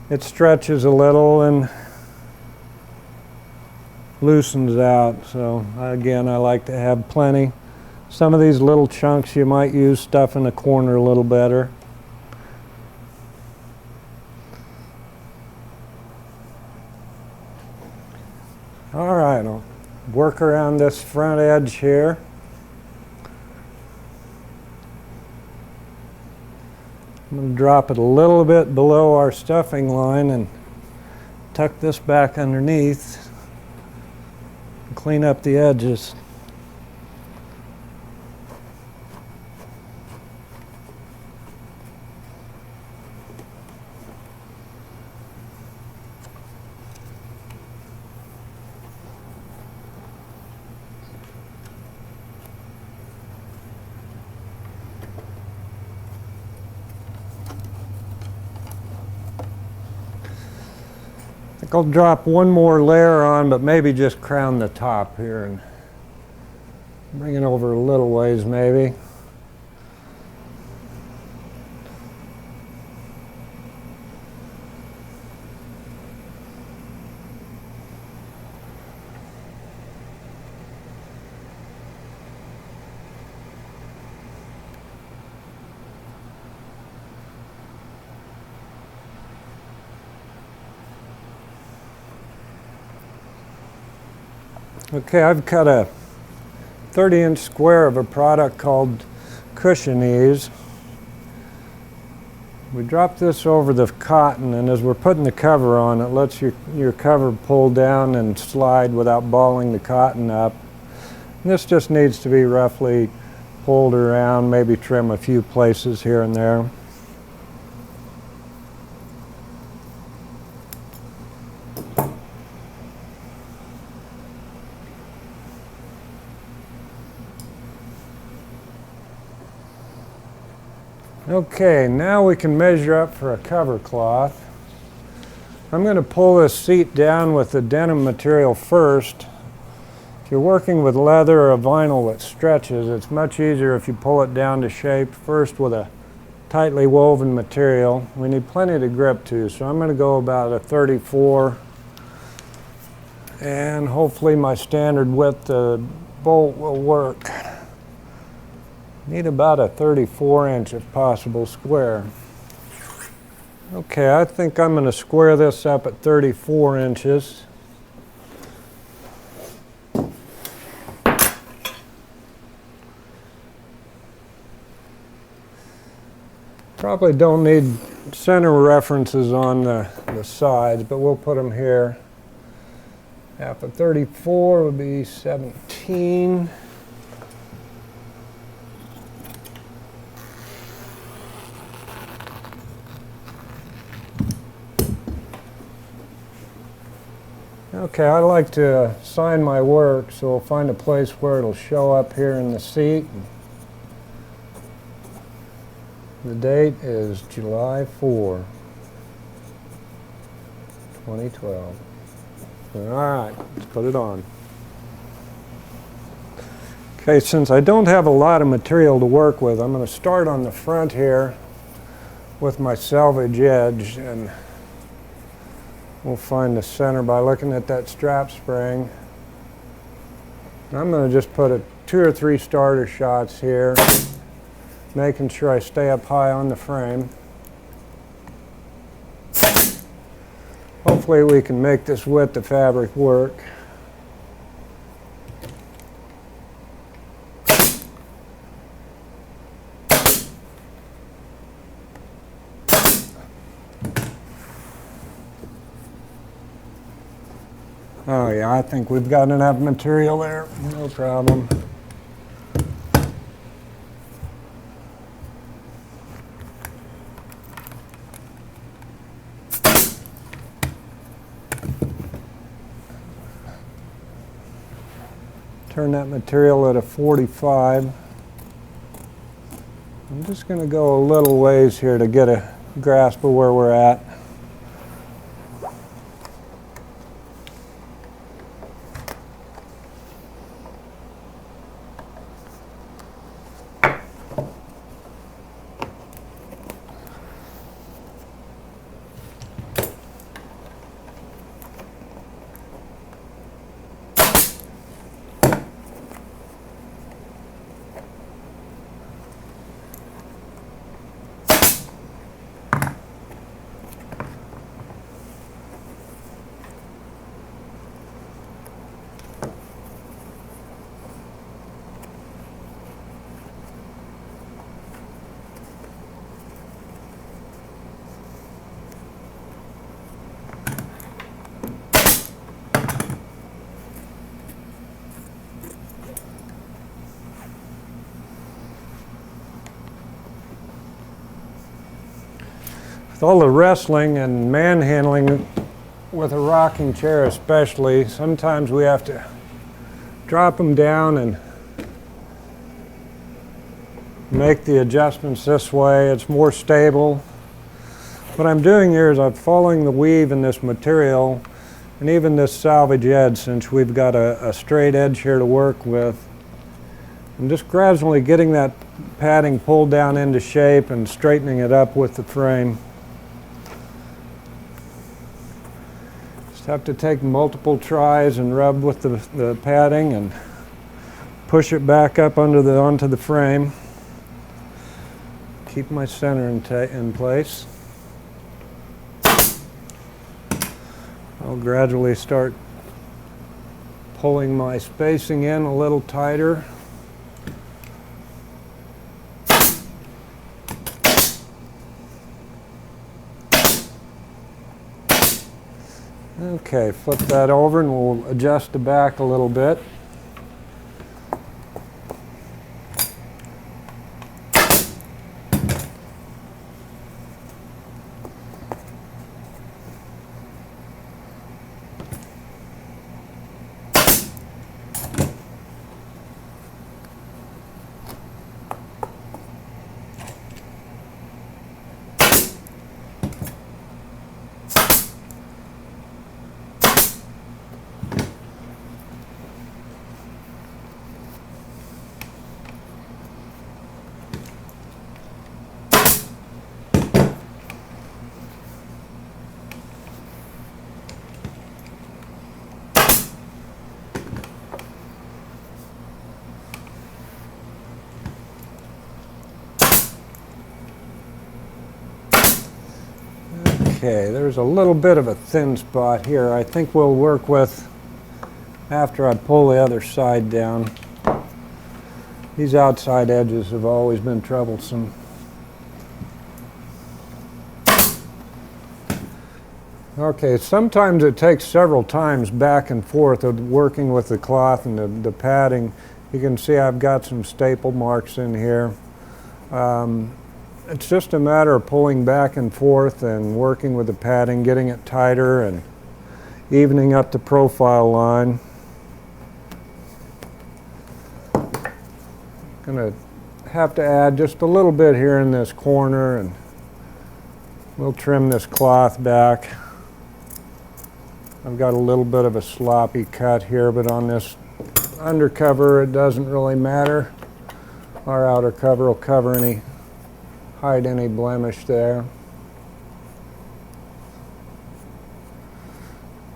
it stretches a little and loosens out. So again, I like to have plenty. Some of these little chunks you might use stuff in the corner a little better. All right, I'll work around this front edge here. I'm going to drop it a little bit below our stuffing line and tuck this back underneath and clean up the edges. I'll drop one more layer on, but maybe just crown the top here and bring it over a little ways maybe. Okay, I've cut a 30-inch square of a product called Cushion Ease. We drop this over the cotton, and as we're putting the cover on, it lets your cover pull down and slide without balling the cotton up. And this just needs to be roughly pulled around, maybe trim a few places here and there. Okay, now we can measure up for a cover cloth. I'm going to pull this seat down with the denim material first. If you're working with leather or a vinyl that stretches, it's much easier if you pull it down to shape first with a tightly woven material. We need plenty to grip to, so I'm going to go about a 34, and hopefully my standard width bolt will work. Need about a 34-inch, if possible, square. Okay, I think I'm going to square this up at 34 inches. Probably don't need center references on the sides, but we'll put them here. Half of 34 would be 17. Okay, I like to sign my work, so we'll find a place where it'll show up here in the seat. The date is July 4, 2012. All right, let's put it on. Okay, since I don't have a lot of material to work with, I'm going to start on the front here with my selvage edge, and we'll find the center by looking at that strap spring. I'm going to just put 2 or 3 starter shots here, making sure I stay up high on the frame. Hopefully we can make this width of fabric work. Oh yeah, I think we've got enough material there, no problem. Turn that material at a 45. I'm just going to go a little ways here to get a grasp of where we're at. With all the wrestling and manhandling with a rocking chair especially, sometimes we have to drop them down and make the adjustments this way. It's more stable. What I'm doing here is I'm following the weave in this material and even this salvage edge, since we've got a straight edge here to work with. I'm just gradually getting that padding pulled down into shape and straightening it up with the frame. Just have to take multiple tries and rub with the padding and push it back up onto the frame. Keep my center in place. I'll gradually start pulling my spacing in a little tighter. Okay, flip that over and we'll adjust the back a little bit. Okay, there's a little bit of a thin spot here. I think we'll work with after I pull the other side down. These outside edges have always been troublesome. Okay, sometimes it takes several times back and forth of working with the cloth and the padding. You can see I've got some staple marks in here. It's just a matter of pulling back and forth and working with the padding, getting it tighter and evening up the profile line. Gonna have to add just a little bit here in this corner, and we'll trim this cloth back. I've got a little bit of a sloppy cut here, but on this undercover it doesn't really matter. Our outer cover will hide any blemish there.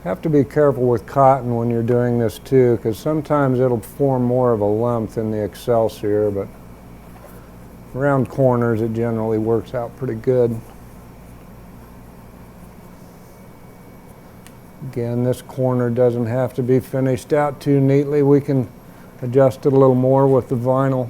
Have to be careful with cotton when you're doing this too, because sometimes it'll form more of a lump than the Excelsior, but around corners it generally works out pretty good. Again, this corner doesn't have to be finished out too neatly. We can adjust it a little more with the vinyl.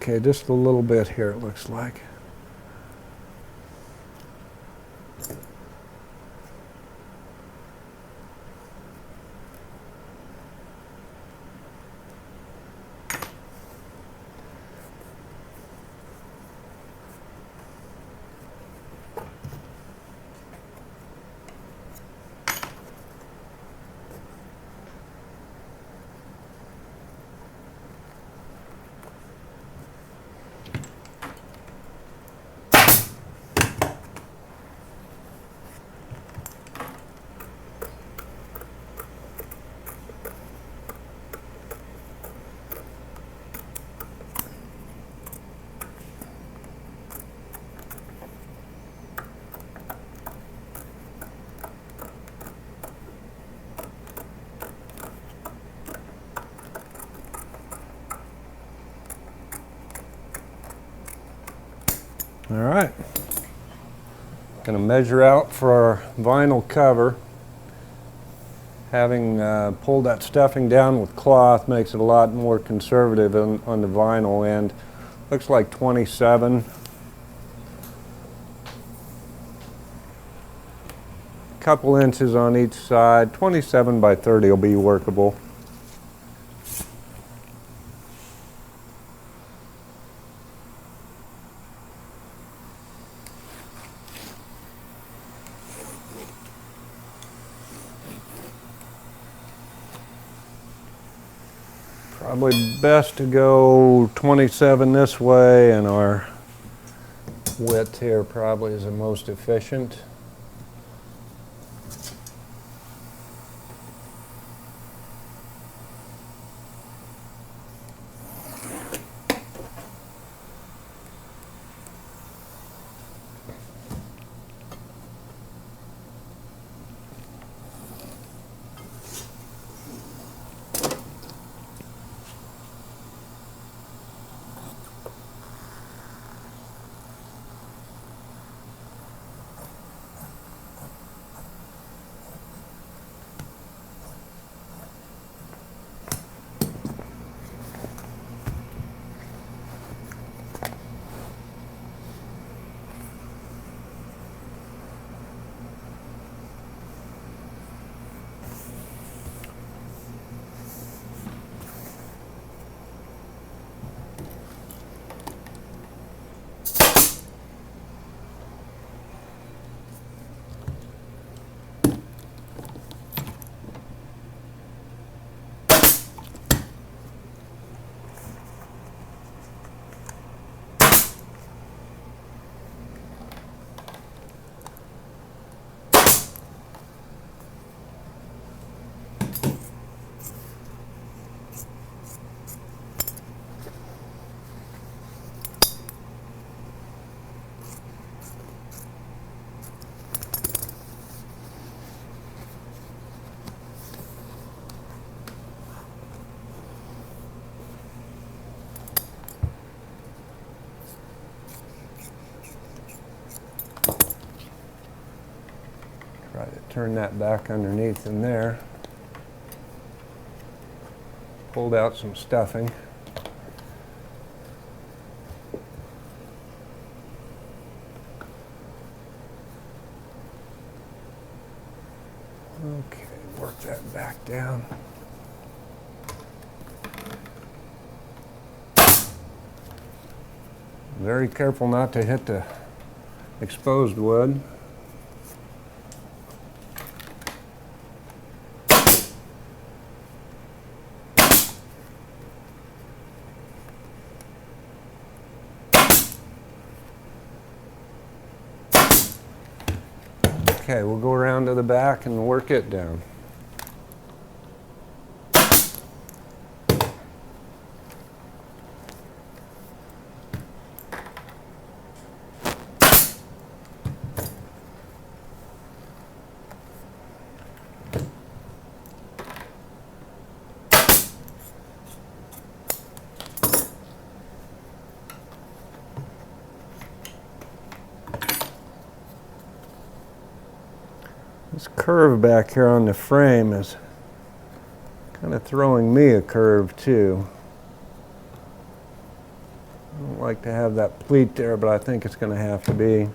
Okay, just a little bit here, it looks like. All right, going to measure out for our vinyl cover. Having pulled that stuffing down with cloth makes it a lot more conservative on the vinyl end. Looks like 27. couple inches on each side. 27 by 30 will be workable. Probably best to go 27 this way, and our width here probably is the most efficient. Try to turn that back underneath in there. Pulled out some stuffing. Okay, work that back down. Very careful not to hit the exposed wood. Okay, we'll go around to the back and work it down. This curve back here on the frame is kind of throwing me a curve too. I don't like to have that pleat there, but I think it's going to have to be.